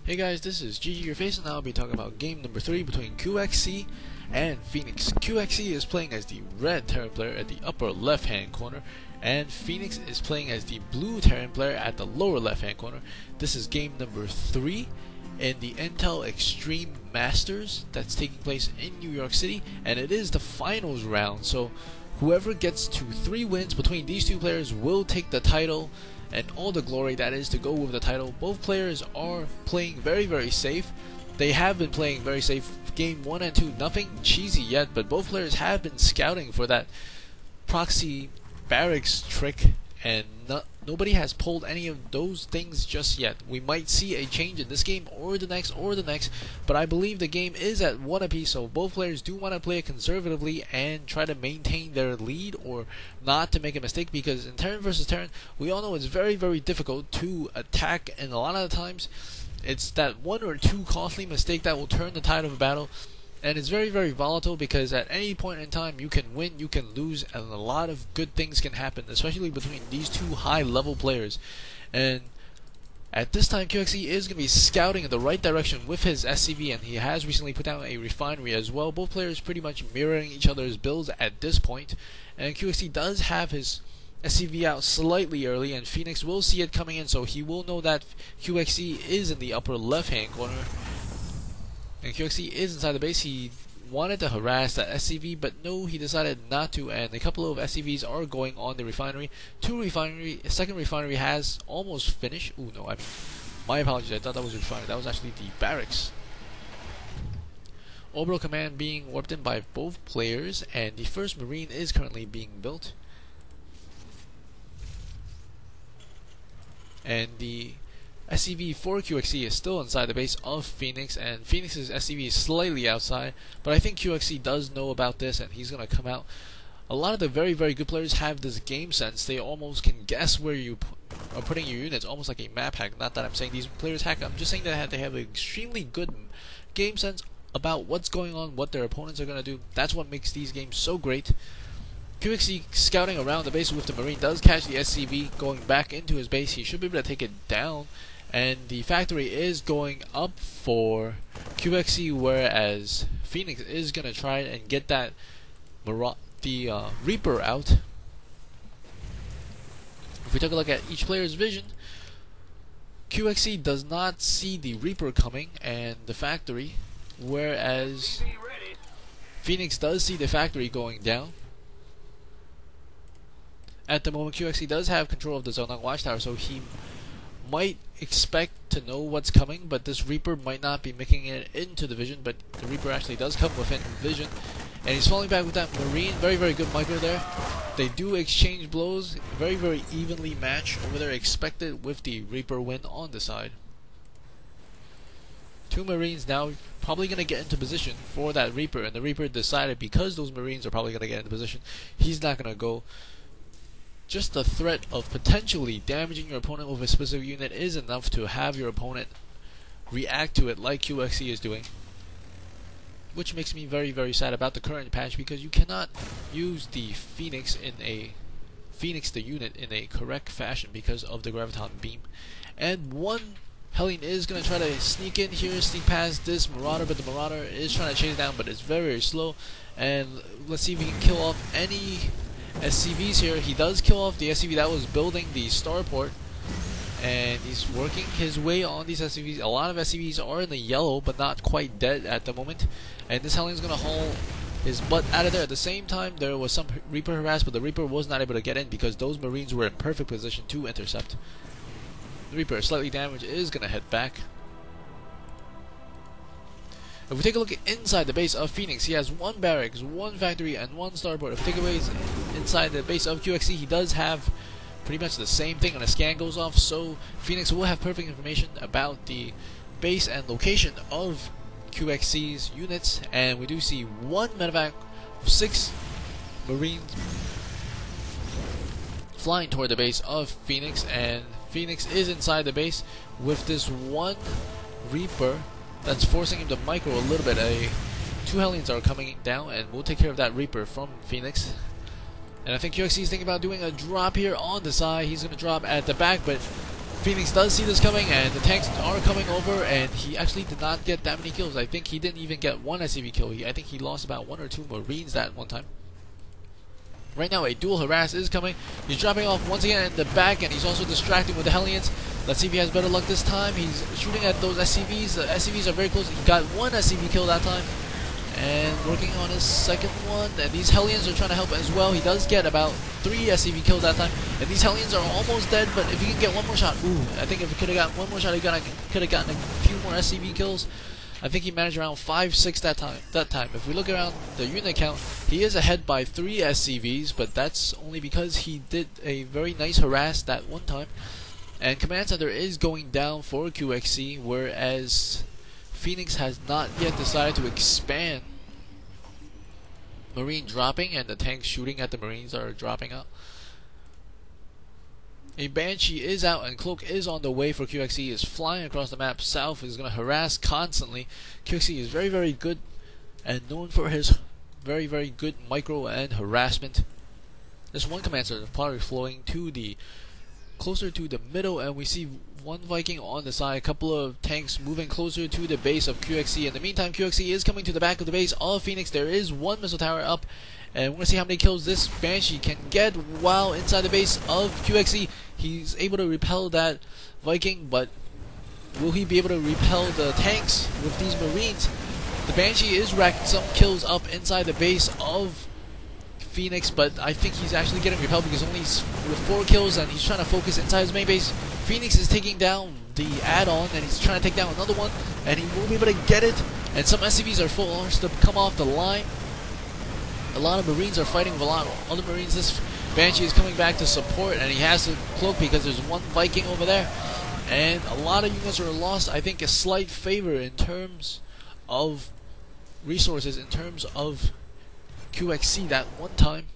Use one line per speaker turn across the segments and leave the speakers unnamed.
Hey guys, this is GG Your Face, and now I'll be talking about game number 3 between qxc and Fenix. qxc is playing as the red Terran player at the upper left hand corner, and Fenix is playing as the blue Terran player at the lower left hand corner. This is game number 3 in the Intel Extreme Masters that's taking place in New York City, and it is the finals round, so whoever gets to 3 wins between these two players will take the title and all the glory that is to go with the title. Both players are playing very safe. They have been playing very safe. Game 1 and 2, nothing cheesy yet, but both players have been scouting for that proxy barracks trick, and nobody has pulled any of those things just yet. We might see a change in this game or the next, but I believe the game is at 1 apiece, so both players do want to play it conservatively and try to maintain their lead or not to make a mistake, because in Terran versus Terran, we all know it's very difficult to attack, and a lot of the times it's that 1 or 2 costly mistake that will turn the tide of a battle. And it's very volatile, because at any point in time you can win, you can lose, and a lot of good things can happen, especially between these two high level players. And at this time, qxc is going to be scouting in the right direction with his SCV, and he has recently put down a refinery as well. Both players pretty much mirroring each other's builds at this point, and qxc does have his SCV out slightly early, and Fenix will see it coming in, so he will know that qxc is in the upper left hand corner. And qxc is inside the base. He wanted to harass that SCV, but no, he decided not to, and a couple of SCVs are going on the refinery. Second refinery has almost finished. Ooh, no, I mean, my apologies, I thought that was a refinery. That was actually the barracks. Orbital command being warped in by both players, and the first marine is currently being built. And the SCV for qxc is still inside the base of Fenix, and Fenix's SCV is slightly outside, but I think qxc does know about this, and he's going to come out. A lot of the very good players have this game sense. They almost can guess where you are putting your units, almost like a map hack. Not that I'm saying these players hack, I'm just saying that they have an extremely good game sense about what's going on, what their opponents are going to do. That's what makes these games so great. qxc scouting around the base with the marine does catch the SCV going back into his base. He should be able to take it down, and the factory is going up for qxc, whereas Fenix is going to try and get that Reaper out. If we take a look at each player's vision, qxc does not see the Reaper coming and the factory, whereas Fenix does see the factory going down. At the moment, qxc does have control of the Zonang Watchtower, so he might expect to know what's coming, but this Reaper might not be making it into the vision, but the Reaper actually does come within vision, and he's falling back with that marine. Very good micro there. They do exchange blows, very evenly matched over there, expected with the Reaper win on the side. 2 marines now probably going to get into position for that Reaper, and the Reaper decided, because those marines are probably going to get into position, he's not going to go. Just the threat of potentially damaging your opponent with a specific unit is enough to have your opponent react to it like qxc is doing, which makes me very sad about the current patch, because you cannot use the Fenix the unit in a correct fashion because of the graviton beam. And one Hellion is going to try to sneak in here, sneak past this Marauder, but the Marauder is trying to chase it down, but it's very slow. And let's see if we can kill off any SCVs here. He does kill off the SCV that was building the starport, and he's working his way on these SCVs. A lot of SCVs are in the yellow, but not quite dead at the moment, and this Hellion's going to haul his butt out of there. At the same time, there was some Reaper harass, but the Reaper was not able to get in because those marines were in perfect position to intercept. The Reaper, slightly damaged, is going to head back. If we take a look inside the base of Fenix, he has 1 barracks, 1 factory, and 1 starport. If we take away inside the base of qxc, he does have pretty much the same thing, and a scan goes off, so Fenix will have perfect information about the base and location of qxc's units. And we do see 1 medevac, 6 marines flying toward the base of Fenix, and Fenix is inside the base with this 1 Reaper that's forcing him to micro a little bit. 2 Hellions are coming down, and we'll take care of that Reaper from Fenix. And I think qxc is thinking about doing a drop here on the side. He's going to drop at the back, but Phoenix does see this coming, and the tanks are coming over, and he actually did not get that many kills. I think he didn't even get one SCV kill. I think he lost about 1 or 2 Marines that one time. Right now, a dual harass is coming. He's dropping off once again in the back, and he's also distracting with the Hellions. Let's see if he has better luck this time. He's shooting at those SCVs. The SCVs are very close. He got 1 SCV kill that time, and working on his second one. And these Hellions are trying to help as well. He does get about 3 SCV kills that time, and these Hellions are almost dead. But if he can get one more shot, I think if he could have gotten one more shot, he could have gotten a few more SCV kills. I think he managed around 5-6 that time. If we look around the unit count, he is ahead by 3 SCVs, but that's only because he did a very nice harass that one time. And command center is going down for qxc, whereas Fenix has not yet decided to expand. Marine dropping, and the tanks shooting at the Marines are dropping out. A Banshee is out, and Cloak is on the way for qxc. He is flying across the map south. Is going to harass constantly. qxc is very, very good and known for his very, very good micro and harassment. This one command center is probably flowing to the closer to the middle, and we see one Viking on the side, a couple of tanks moving closer to the base of qxc. In the meantime, qxc is coming to the back of the base of Fenix. There is one missile tower up, and we're going to see how many kills this Banshee can get while inside the base of qxc. He's able to repel that Viking, but will he be able to repel the tanks with these Marines? The Banshee is racking some kills up inside the base of Fenix, but I think he's actually getting repelled because only with 4 kills, and he's trying to focus inside his main base. Phoenix is taking down the add-on, and he's trying to take down another one, and he will be able to get it. And some SCVs are forced to come off the line. A lot of Marines are fighting with a lot of other Marines. This Banshee is coming back to support, and he has to cloak because there's one Viking over there. And a lot of units are lost. I think a slight favor in terms of resources, in terms of qxc that one time.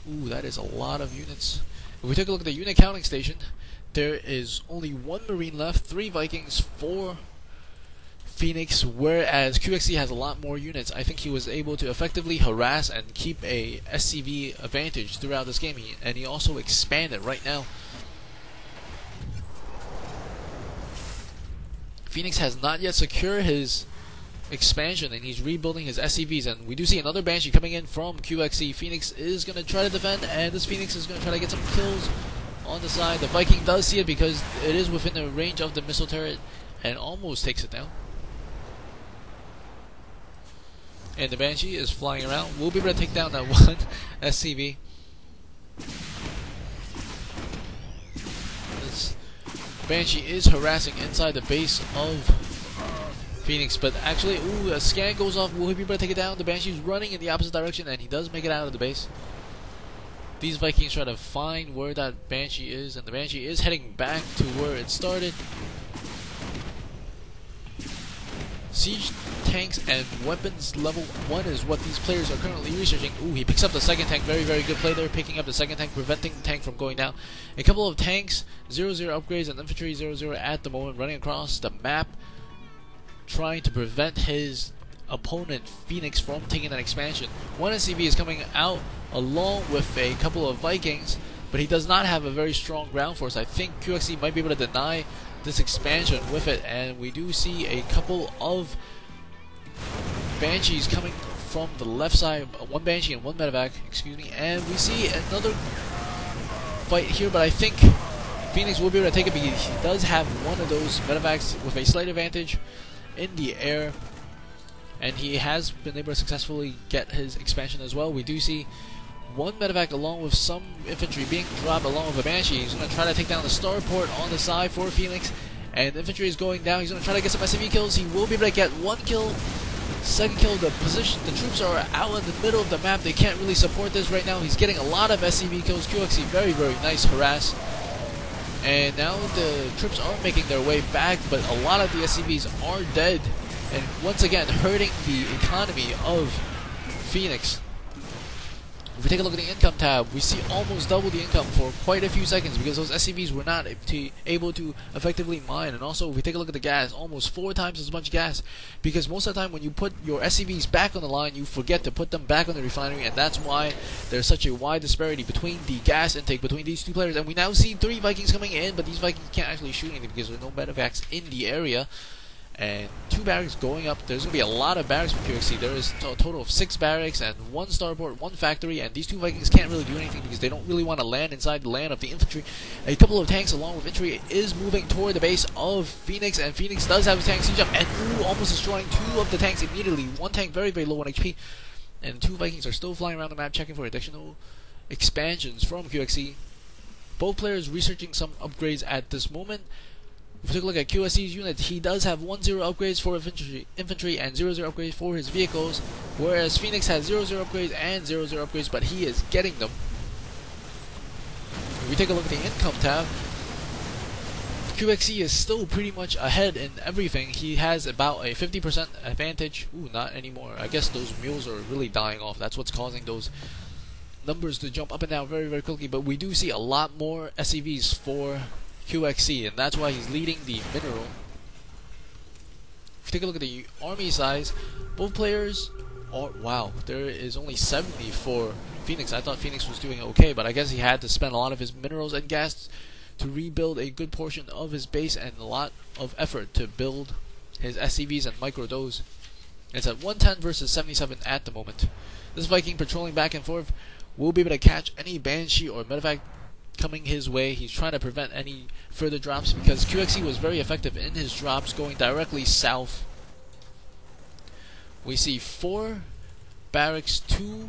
Ooh, that is a lot of units. If we take a look at the unit counting station, there is only 1 Marine left, 3 Vikings, 4 Fenix, whereas qxc has a lot more units. I think he was able to effectively harass and keep a SCV advantage throughout this game, and he also expanded right now. Fenix has not yet secured his expansion, and he's rebuilding his SCVs, and we do see another Banshee coming in from qxc. Phoenix is going to try to defend, and this Phoenix is going to try to get some kills on the side. The Viking does see it because it is within the range of the missile turret and almost takes it down. And the Banshee is flying around. We'll be able to take down that one SCV. This Banshee is harassing inside the base of Fenix, but actually, a scan goes off. Will he be able to take it down? The Banshee's running in the opposite direction, and he does make it out of the base. These Vikings try to find where that Banshee is, and the Banshee is heading back to where it started. Siege tanks and weapons level 1 is what these players are currently researching. Ooh, he picks up the second tank. Very, very good play there, picking up the second tank, preventing the tank from going down. A couple of tanks, 0-0 upgrades, and infantry 0-0 at the moment, running across the map, trying to prevent his opponent Fenix from taking that expansion. One SCV is coming out along with a couple of Vikings, but he does not have a very strong ground force. I think qxc might be able to deny this expansion with it, and we do see a couple of Banshees coming from the left side, 1 Banshee and 1 medevac, excuse me, and we see another fight here, but I think Fenix will be able to take it because he does have one of those medevacs with a slight advantage in the air, and he has been able to successfully get his expansion as well. We do see 1 medevac along with some infantry being dropped along with a Banshee. He's going to try to take down the starport on the side for Fenix, and infantry is going down. He's going to try to get some SCV kills. He will be able to get 1 kill. Second kill, the troops are out in the middle of the map. They can't really support this right now. He's getting a lot of SCV kills. qxc, very, very nice harass. And now the troops are making their way back, but a lot of the SCVs are dead, and once again hurting the economy of Fenix. If we take a look at the income tab, we see almost double the income for quite a few seconds because those SCVs were not able to effectively mine. And also, if we take a look at the gas, almost 4 times as much gas, because most of the time when you put your SCVs back on the line, you forget to put them back on the refinery, and that's why there's such a wide disparity between the gas intake between these two players. And we now see 3 Vikings coming in, but these Vikings can't actually shoot anything because there's no medevacs in the area. And 2 barracks going up. There's going to be a lot of barracks for QXC. There is a total of 6 barracks and 1 starport, 1 factory, and these 2 Vikings can't really do anything because they don't really want to land inside the land of the infantry. A couple of tanks along with infantry is moving toward the base of Fenix, and Fenix does have a tank siege up, and almost destroying 2 of the tanks immediately. 1 tank very, very low on HP, and 2 Vikings are still flying around the map checking for additional expansions from QXC. Both players researching some upgrades at this moment. If we take a look at QSC's unit, he does have 1-0 upgrades for infantry and 0-0 upgrades for his vehicles, whereas Fenix has 0-0 upgrades and 0-0 upgrades, but he is getting them. If we take a look at the income tab, QXC is still pretty much ahead in everything. He has about a 50% advantage. Ooh, not anymore. I guess those mules are really dying off. That's what's causing those numbers to jump up and down very, very quickly, but we do see a lot more SCVs for QXC, and that's why he's leading the mineral. If you take a look at the army size, both players are, wow, there is only 70 for Fenix. I thought Fenix was doing okay, but I guess he had to spend a lot of his minerals and gas to rebuild a good portion of his base and a lot of effort to build his SCVs and micro does. It's at 110 versus 77 at the moment. This Viking patrolling back and forth will be able to catch any Banshee or medevac coming his way. He's trying to prevent any further drops because QXC was very effective in his drops going directly south. We see 4 barracks, 2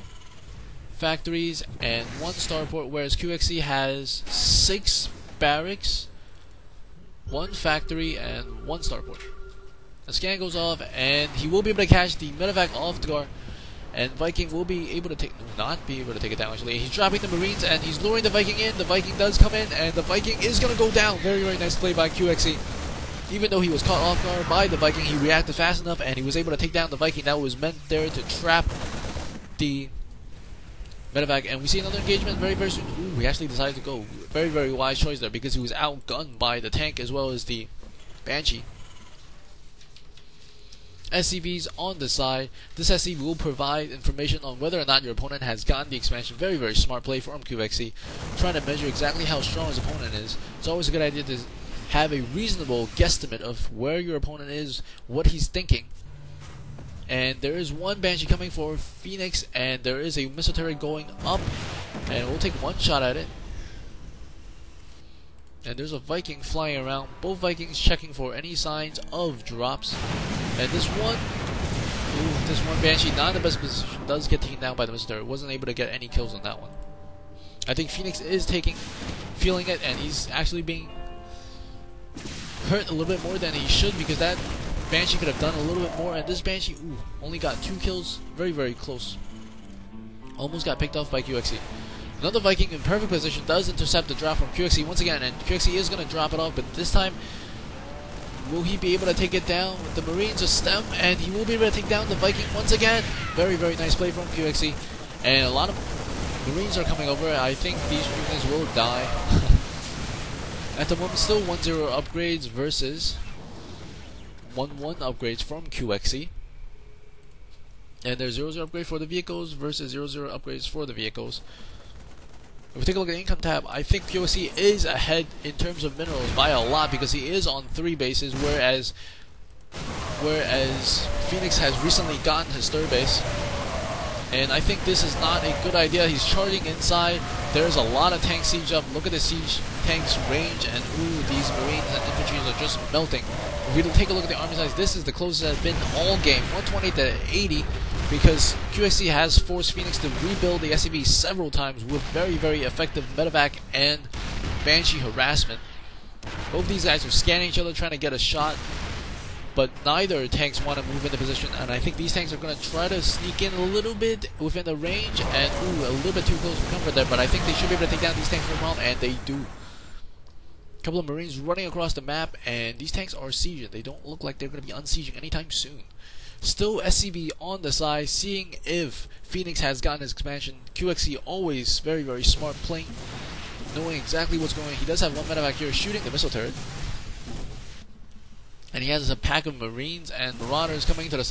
factories, and 1 starport, whereas QXC has 6 barracks, 1 factory, and 1 starport. The scan goes off, and he will be able to catch the medevac off guard. And Viking will be able to not be able to take it down actually. He's dropping the Marines and he's luring the Viking in. The Viking does come in and the Viking is going to go down. Very, very nice play by QXC. Even though he was caught off guard by the Viking, he reacted fast enough and he was able to take down the Viking that was meant there to trap the medevac. And we see another engagement very, very soon. Ooh, he actually decided to go. Very, very wise choice there because he was outgunned by the tank as well as the Banshee. SCVs on the side. This SCV will provide information on whether or not your opponent has gotten the expansion. Very, very smart play from QXC. Trying to measure exactly how strong his opponent is. It's always a good idea to have a reasonable guesstimate of where your opponent is, what he's thinking. And there is 1 Banshee coming for Fenix, and there is a missile turret going up, and we'll take 1 shot at it. And there's a Viking flying around. Both Vikings checking for any signs of drops. And this one Banshee, not in the best position, does get taken down by the missile turret. Wasn't able to get any kills on that one. I think Fenix is feeling it, and he's actually being hurt a little bit more than he should because that Banshee could have done a little bit more. And this Banshee, only got 2 kills. Very, very close. Almost got picked off by QXC. Another Viking in perfect position does intercept the drop from QXC once again, and QXC is going to drop it off, but this time, will he be able to take it down with the Marines or stem? And he will be able to take down the Viking once again. Very, very nice play from QXC. And a lot of Marines are coming over. I think these units will die. At the moment, still 1-0 upgrades versus 1-1 upgrades from QXC. And there's 0-0 upgrade for the vehicles versus 0-0 upgrades for the vehicles. If we take a look at the income tab, I think QXC is ahead in terms of minerals by a lot because he is on 3 bases, whereas Fenix has recently gotten his 3rd base. And I think this is not a good idea. He's charging inside. There's a lot of tank siege up. Look at the siege tank's range, and these Marines and infantry are just melting. If we take a look at the army size, this is the closest it has been all game, 120 to 80. Because QXC has forced Fenix to rebuild the SCV several times with very, very effective medevac and Banshee harassment. Both these guys are scanning each other trying to get a shot, but neither tanks want to move into position, and I think these tanks are going to try to sneak in a little bit within the range, and a little bit too close for comfort there, but I think they should be able to take down these tanks no problem, and they do. A couple of Marines running across the map, and these tanks are sieging. They don't look like they're going to be unsieging anytime soon. Still SCV on the side, seeing if Fenix has gotten his expansion. qxc always very, very smart, playing, knowing exactly what's going on. He does have one medevac here shooting the missile turret. And he has a pack of Marines and Marauders coming into the